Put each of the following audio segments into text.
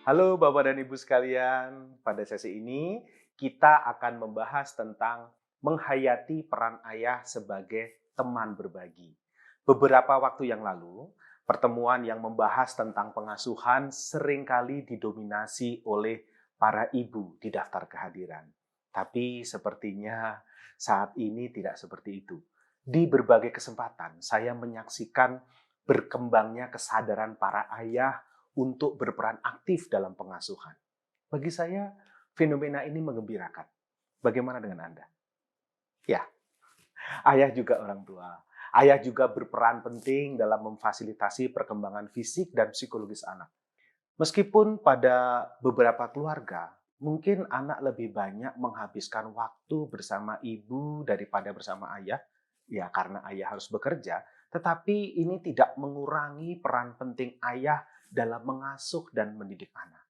Halo Bapak dan Ibu sekalian, pada sesi ini kita akan membahas tentang menghayati peran ayah sebagai teman berbagi. Beberapa waktu yang lalu, pertemuan yang membahas tentang pengasuhan seringkali didominasi oleh para ibu di daftar kehadiran. Tapi sepertinya saat ini tidak seperti itu. Di berbagai kesempatan, saya menyaksikan berkembangnya kesadaran para ayah untuk berperan aktif dalam pengasuhan. Bagi saya, fenomena ini menggembirakan. Bagaimana dengan Anda? Ya, ayah juga orang tua. Ayah juga berperan penting dalam memfasilitasi perkembangan fisik dan psikologis anak. Meskipun pada beberapa keluarga, mungkin anak lebih banyak menghabiskan waktu bersama ibu daripada bersama ayah, ya karena ayah harus bekerja, tetapi ini tidak mengurangi peran penting ayah dalam mengasuh dan mendidik anak.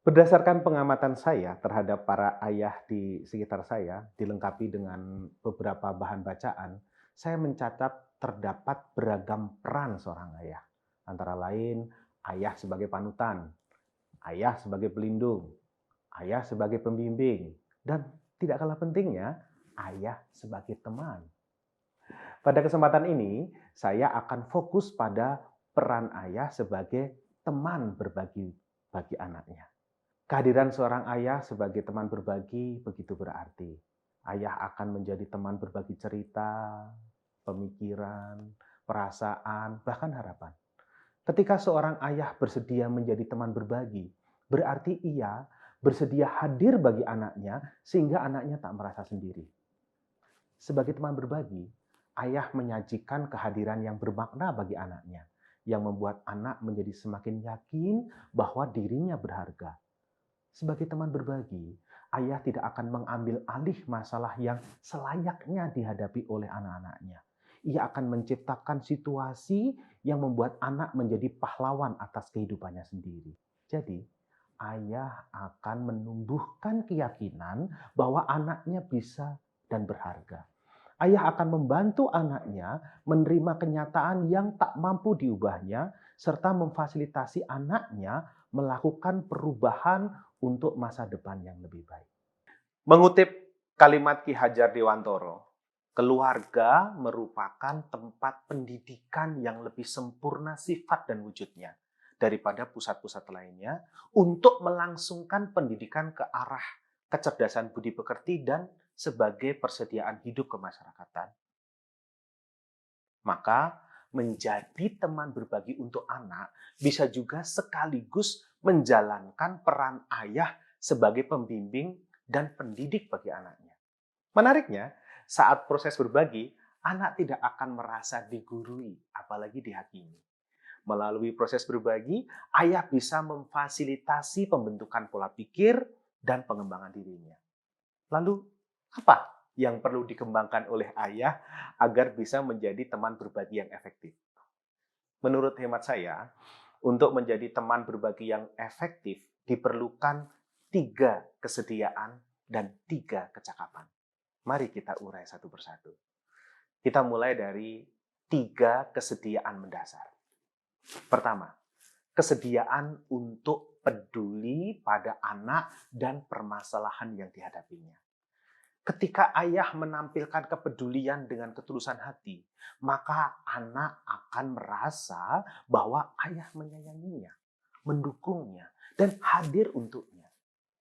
Berdasarkan pengamatan saya terhadap para ayah di sekitar saya, dilengkapi dengan beberapa bahan bacaan, saya mencatat terdapat beragam peran seorang ayah. Antara lain, ayah sebagai panutan, ayah sebagai pelindung, ayah sebagai pembimbing, dan tidak kalah pentingnya, ayah sebagai teman. Pada kesempatan ini, saya akan fokus pada peran ayah sebagai teman berbagi bagi anaknya. Kehadiran seorang ayah sebagai teman berbagi begitu berarti. Ayah akan menjadi teman berbagi cerita, pemikiran, perasaan, bahkan harapan. Ketika seorang ayah bersedia menjadi teman berbagi, berarti ia bersedia hadir bagi anaknya sehingga anaknya tak merasa sendiri. Sebagai teman berbagi, ayah menyajikan kehadiran yang bermakna bagi anaknya, yang membuat anak menjadi semakin yakin bahwa dirinya berharga. Sebagai teman berbagi, ayah tidak akan mengambil alih masalah yang selayaknya dihadapi oleh anak-anaknya. Ia akan menciptakan situasi yang membuat anak menjadi pahlawan atas kehidupannya sendiri. Jadi, ayah akan menumbuhkan keyakinan bahwa anaknya bisa dan berharga. Ayah akan membantu anaknya menerima kenyataan yang tak mampu diubahnya, serta memfasilitasi anaknya melakukan perubahan untuk masa depan yang lebih baik. Mengutip kalimat Ki Hajar Dewantoro, keluarga merupakan tempat pendidikan yang lebih sempurna sifat dan wujudnya daripada pusat-pusat lainnya untuk melangsungkan pendidikan ke arah kecerdasan budi pekerti dan sebagai persediaan hidup kemasyarakatan. Maka menjadi teman berbagi untuk anak bisa juga sekaligus menjalankan peran ayah sebagai pembimbing dan pendidik bagi anaknya. Menariknya, saat proses berbagi, anak tidak akan merasa digurui, apalagi dihakimi. Melalui proses berbagi, ayah bisa memfasilitasi pembentukan pola pikir dan pengembangan dirinya. Lalu, apa yang perlu dikembangkan oleh ayah agar bisa menjadi teman berbagi yang efektif? Menurut hemat saya, untuk menjadi teman berbagi yang efektif diperlukan 3 kesediaan dan 3 kecakapan. Mari kita urai satu persatu. Kita mulai dari 3 kesediaan mendasar. Pertama, kesediaan untuk peduli pada anak dan permasalahan yang dihadapinya. Ketika ayah menampilkan kepedulian dengan ketulusan hati, maka anak akan merasa bahwa ayah menyayanginya, mendukungnya, dan hadir untuknya.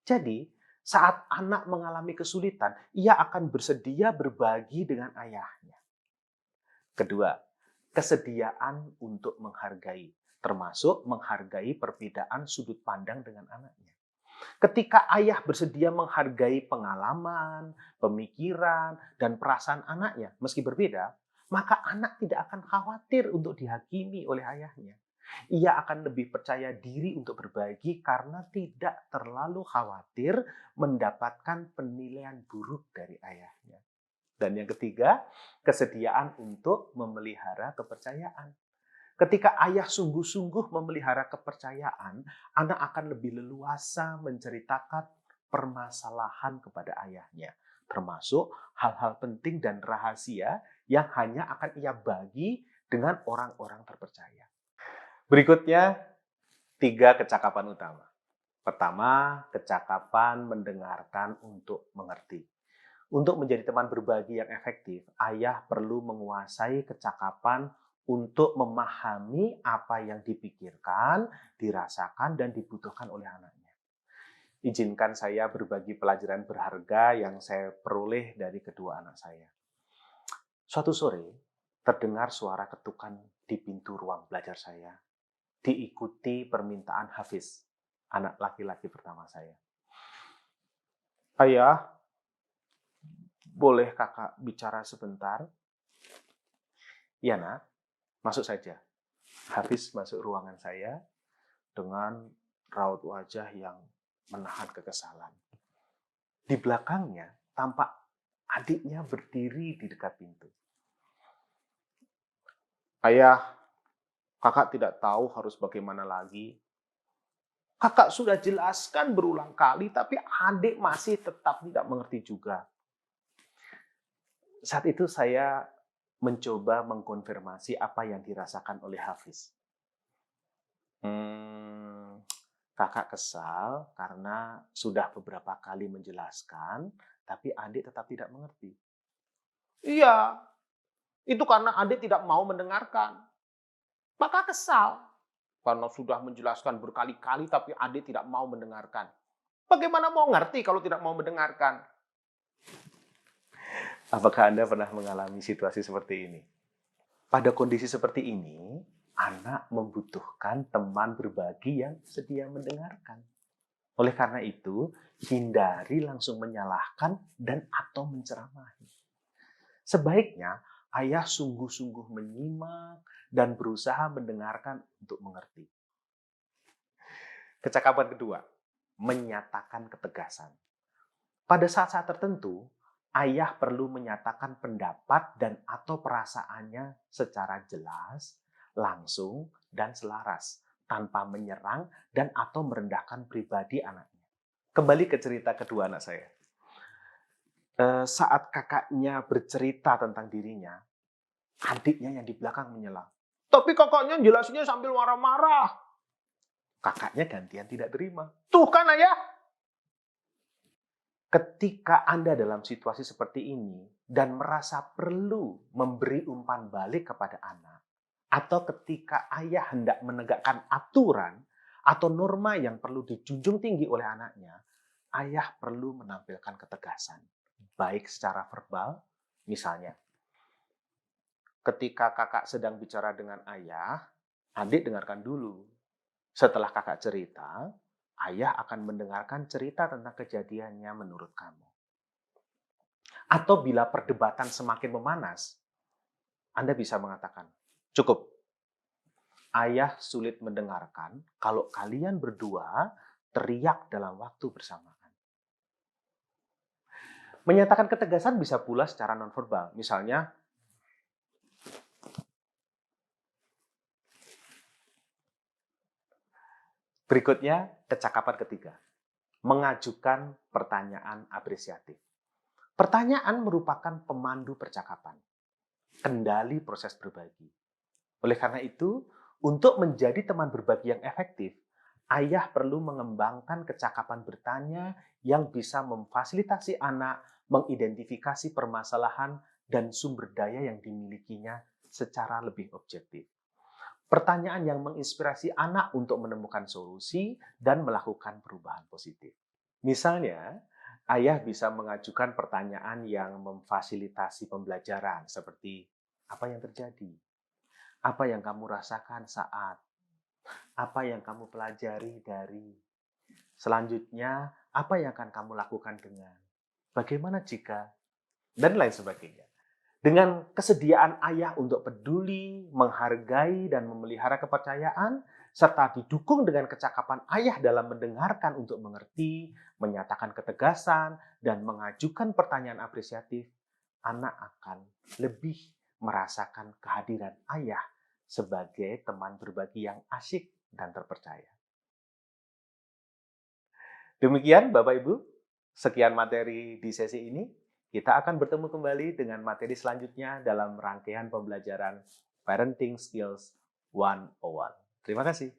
Jadi, saat anak mengalami kesulitan, ia akan bersedia berbagi dengan ayahnya. Kedua, kesediaan untuk menghargai, termasuk menghargai perbedaan sudut pandang dengan anaknya. Ketika ayah bersedia menghargai pengalaman, pemikiran, dan perasaan anaknya, meski berbeda, maka anak tidak akan khawatir untuk dihakimi oleh ayahnya. Ia akan lebih percaya diri untuk berbagi karena tidak terlalu khawatir mendapatkan penilaian buruk dari ayahnya. Dan yang ketiga, kesediaan untuk memelihara kepercayaan. Ketika ayah sungguh-sungguh memelihara kepercayaan, anak akan lebih leluasa menceritakan permasalahan kepada ayahnya, termasuk hal-hal penting dan rahasia yang hanya akan ia bagi dengan orang-orang terpercaya. Berikutnya, 3 kecakapan utama. Pertama, kecakapan mendengarkan untuk mengerti. Untuk menjadi teman berbagi yang efektif, ayah perlu menguasai kecakapan untuk memahami apa yang dipikirkan, dirasakan, dan dibutuhkan oleh anaknya. Izinkan saya berbagi pelajaran berharga yang saya peroleh dari kedua anak saya. Suatu sore, terdengar suara ketukan di pintu ruang belajar saya, diikuti permintaan Hafiz, anak laki-laki pertama saya. Ayah, boleh kakak bicara sebentar? Iya nak, masuk saja. Hafiz masuk ruangan saya dengan raut wajah yang menahan kekesalan. Di belakangnya tampak adiknya berdiri di dekat pintu. Ayah, kakak tidak tahu harus bagaimana lagi. Kakak sudah jelaskan berulang kali, tapi adik masih tetap tidak mengerti juga. Saat itu saya mencoba mengkonfirmasi apa yang dirasakan oleh Hafiz. Kakak kesal karena sudah beberapa kali menjelaskan, tapi adik tetap tidak mengerti. Iya, itu karena adik tidak mau mendengarkan. Maka kesal. Karena sudah menjelaskan berkali-kali, tapi adik tidak mau mendengarkan. Bagaimana mau ngerti kalau tidak mau mendengarkan? Apakah Anda pernah mengalami situasi seperti ini? Pada kondisi seperti ini, anak membutuhkan teman berbagi yang sedia mendengarkan. Oleh karena itu, hindari langsung menyalahkan dan atau menceramahi. Sebaiknya, ayah sungguh-sungguh menyimak dan berusaha mendengarkan untuk mengerti. Kecakapan kedua, menyatakan ketegasan. Pada saat-saat tertentu, ayah perlu menyatakan pendapat dan atau perasaannya secara jelas, langsung, dan selaras, tanpa menyerang dan atau merendahkan pribadi anaknya. Kembali ke cerita kedua anak saya. Saat kakaknya bercerita tentang dirinya, adiknya yang di belakang menyela. Tapi kakaknya jelasinnya sambil marah-marah. Kakaknya gantian tidak terima. Tuh kan ayah, ketika Anda dalam situasi seperti ini dan merasa perlu memberi umpan balik kepada anak, atau ketika ayah hendak menegakkan aturan atau norma yang perlu dijunjung tinggi oleh anaknya, ayah perlu menampilkan ketegasan, baik secara verbal, misalnya, ketika kakak sedang bicara dengan ayah, adik dengarkan dulu. Setelah kakak cerita, ayah akan mendengarkan cerita tentang kejadiannya menurut kamu. Atau bila perdebatan semakin memanas, Anda bisa mengatakan, cukup. Ayah sulit mendengarkan kalau kalian berdua teriak dalam waktu bersamaan. Menyatakan ketegasan bisa pula secara nonverbal. Misalnya, berikutnya kecakapan ketiga. Mengajukan pertanyaan apresiatif. Pertanyaan merupakan pemandu percakapan, kendali proses berbagi. Oleh karena itu, untuk menjadi teman berbagi yang efektif, ayah perlu mengembangkan kecakapan bertanya yang bisa memfasilitasi anak mengidentifikasi permasalahan dan sumber daya yang dimilikinya secara lebih objektif. Pertanyaan yang menginspirasi anak untuk menemukan solusi dan melakukan perubahan positif. Misalnya, ayah bisa mengajukan pertanyaan yang memfasilitasi pembelajaran seperti apa yang terjadi? Apa yang kamu rasakan saat? Apa yang kamu pelajari dari? Selanjutnya, apa yang akan kamu lakukan dengan? Bagaimana jika? Dan lain sebagainya. Dengan kesediaan ayah untuk peduli, menghargai, dan memelihara kepercayaan, serta didukung dengan kecakapan ayah dalam mendengarkan untuk mengerti, menyatakan ketegasan, dan mengajukan pertanyaan apresiatif, anak akan lebih merasakan kehadiran ayah sebagai teman berbagi yang asyik dan terpercaya. Demikian Bapak Ibu, sekian materi di sesi ini. Kita akan bertemu kembali dengan materi selanjutnya dalam rangkaian pembelajaran Parenting Skills 101. Terima kasih.